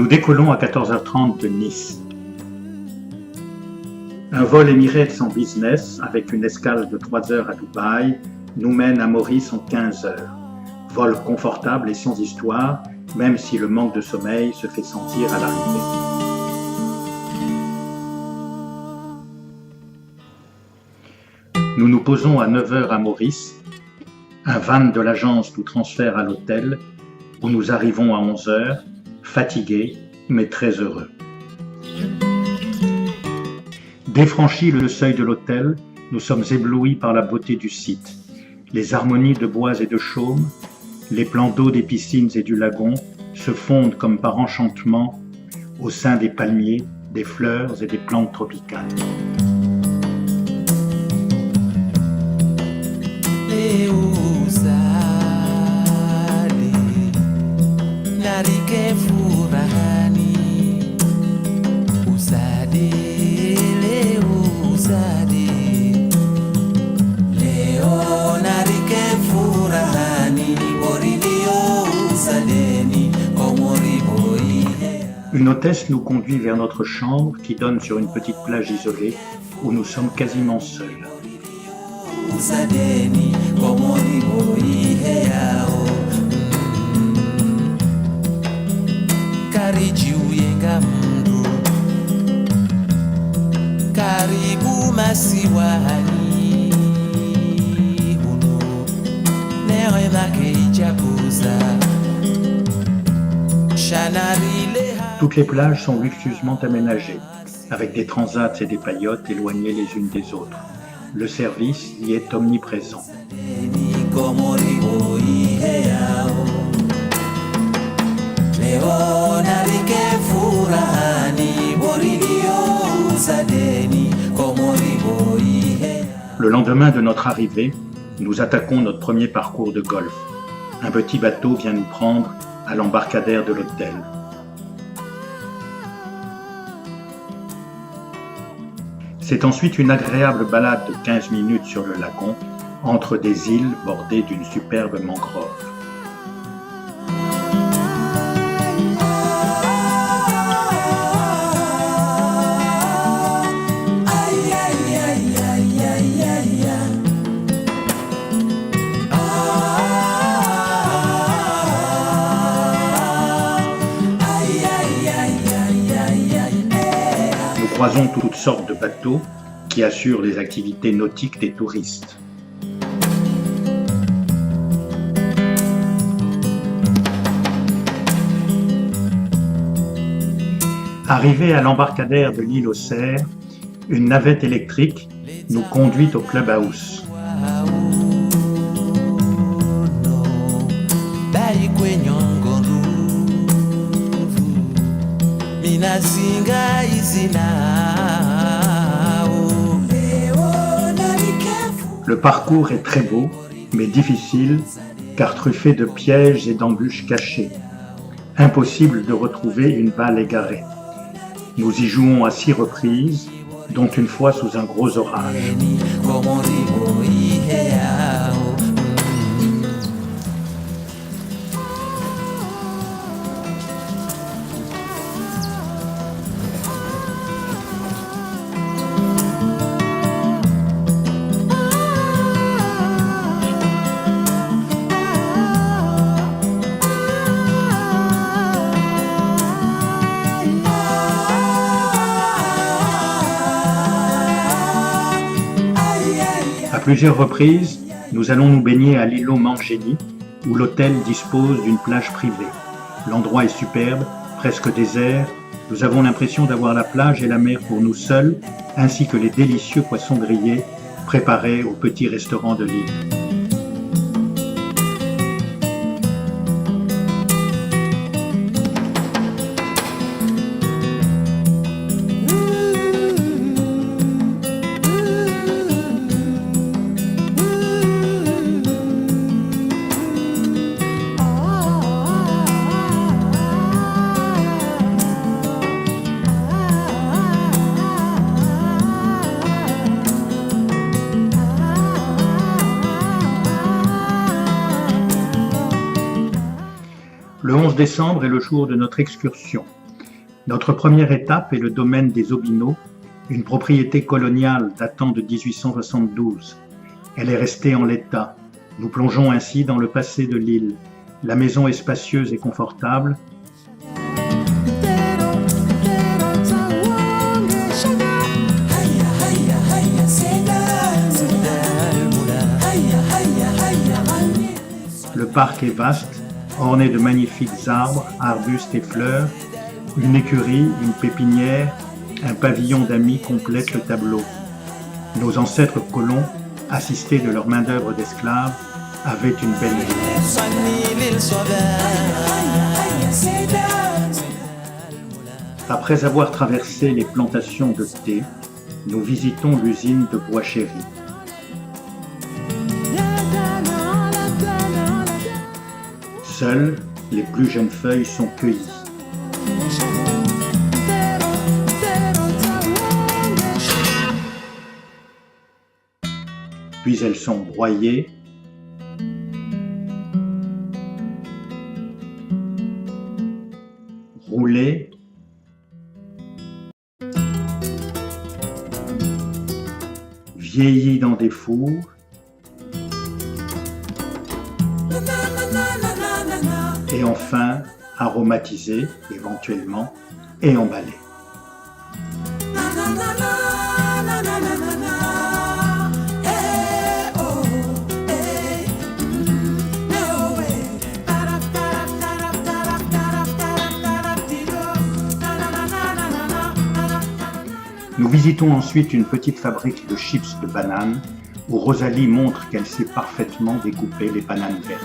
Nous décollons à 14h30 de Nice. Un vol Emirates en business, avec une escale de 3 heures à Dubaï, nous mène à Maurice en 15 heures. Vol confortable et sans histoire, même si le manque de sommeil se fait sentir à l'arrivée. Nous nous posons à 9 heures à Maurice. Un van de l'agence nous transfère à l'hôtel, où nous arrivons à 11 heures, fatigués, mais très heureux. Défranchi le seuil de l'hôtel, nous sommes éblouis par la beauté du site. Les harmonies de bois et de chaume, les plans d'eau des piscines et du lagon se fondent comme par enchantement au sein des palmiers, des fleurs et des plantes tropicales. Une hôtesse nous conduit vers notre chambre qui donne sur une petite plage isolée où nous sommes quasiment seuls. Toutes les plages sont luxueusement aménagées, avec des transats et des paillotes éloignées les unes des autres. Le service y est omniprésent. Le lendemain de notre arrivée, nous attaquons notre premier parcours de golf. Un petit bateau vient nous prendre à l'embarcadère de l'hôtel. C'est ensuite une agréable balade de 15 minutes sur le lagon, entre des îles bordées d'une superbe mangrove. Nous croisons toutes sortes de bateaux qui assurent les activités nautiques des touristes. Arrivé à l'embarcadère de l'île aux Cerfs, une navette électrique nous conduit au clubhouse. Le parcours est très beau, mais difficile, car truffé de pièges et d'embûches cachées. Impossible de retrouver une balle égarée. Nous y jouons à 6 reprises, dont une fois sous un gros orage. À plusieurs reprises, nous allons nous baigner à l'îlot Mangeni, où l'hôtel dispose d'une plage privée. L'endroit est superbe, presque désert. Nous avons l'impression d'avoir la plage et la mer pour nous seuls, ainsi que les délicieux poissons grillés préparés au petit restaurant de l'île. Le 11 décembre est le jour de notre excursion. Notre première étape est le domaine des Aubineaux, une propriété coloniale datant de 1872. Elle est restée en l'état. Nous plongeons ainsi dans le passé de l'île. La maison est spacieuse et confortable. Le parc est vaste, orné de magnifiques arbres, arbustes et fleurs. Une écurie, une pépinière, un pavillon d'amis complètent le tableau. Nos ancêtres colons, assistés de leur main-d'œuvre d'esclaves, avaient une belle vie. Après avoir traversé les plantations de thé, nous visitons l'usine de bois chéri. Seules, les plus jeunes feuilles sont cueillies. Puis elles sont broyées, roulées, vieillies dans des fours, et enfin aromatisées éventuellement et emballées. Nous visitons ensuite une petite fabrique de chips de bananes où Rosalie montre qu'elle sait parfaitement découper les bananes vertes.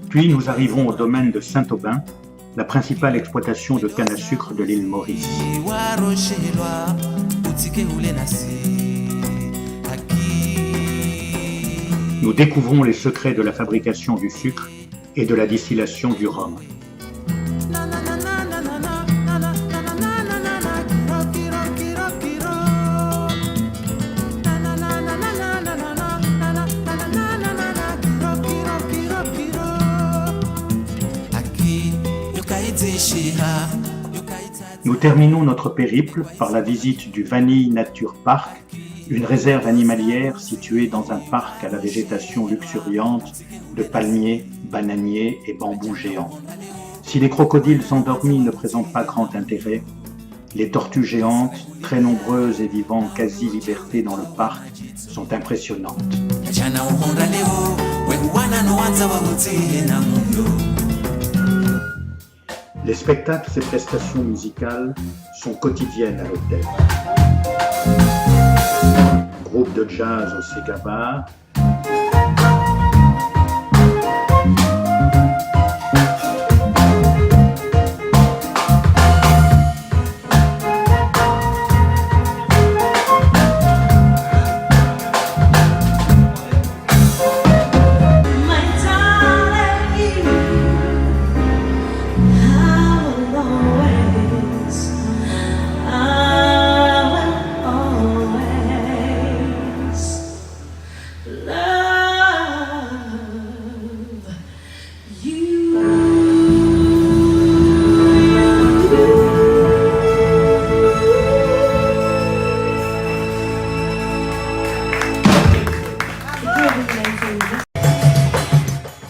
Puis nous arrivons au domaine de Saint-Aubin, la principale exploitation de canne à sucre de l'île Maurice. Nous découvrons les secrets de la fabrication du sucre et de la distillation du rhum. Nous terminons notre périple par la visite du Vanille Nature Park, une réserve animalière située dans un parc à la végétation luxuriante de palmiers, bananiers et bambous géants. Si les crocodiles endormis ne présentent pas grand intérêt, les tortues géantes, très nombreuses et vivant en quasi-liberté dans le parc, sont impressionnantes. Les spectacles et prestations musicales sont quotidiennes à l'hôtel. Groupe de jazz au Sega Bar,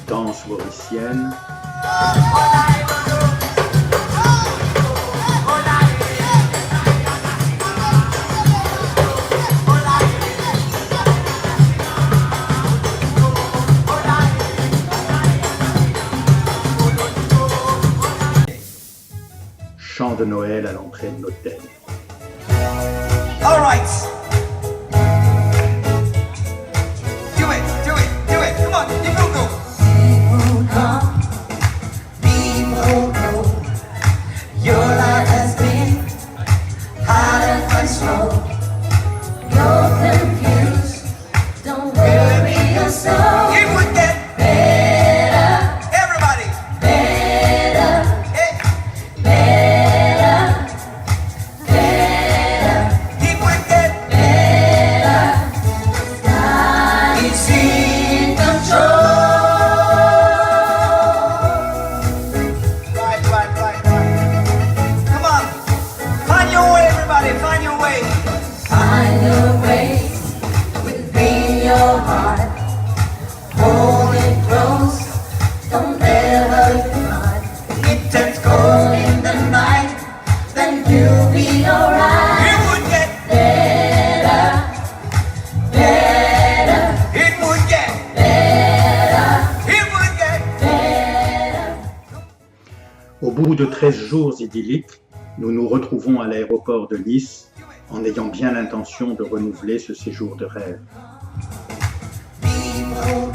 danse mauricienne, chant de Noël à l'entrée de l'hôtel. All right. Do it. Come on, you go. People come, people go. Your life has been hot and slow. You're confused. Don't worry yourself. It would get better. Everybody. Better. Hey. Better. Better. It would get better. Au bout de 13 jours idylliques, nous nous retrouvons à l'aéroport de Nice en ayant bien l'intention de renouveler ce séjour de rêve. Be more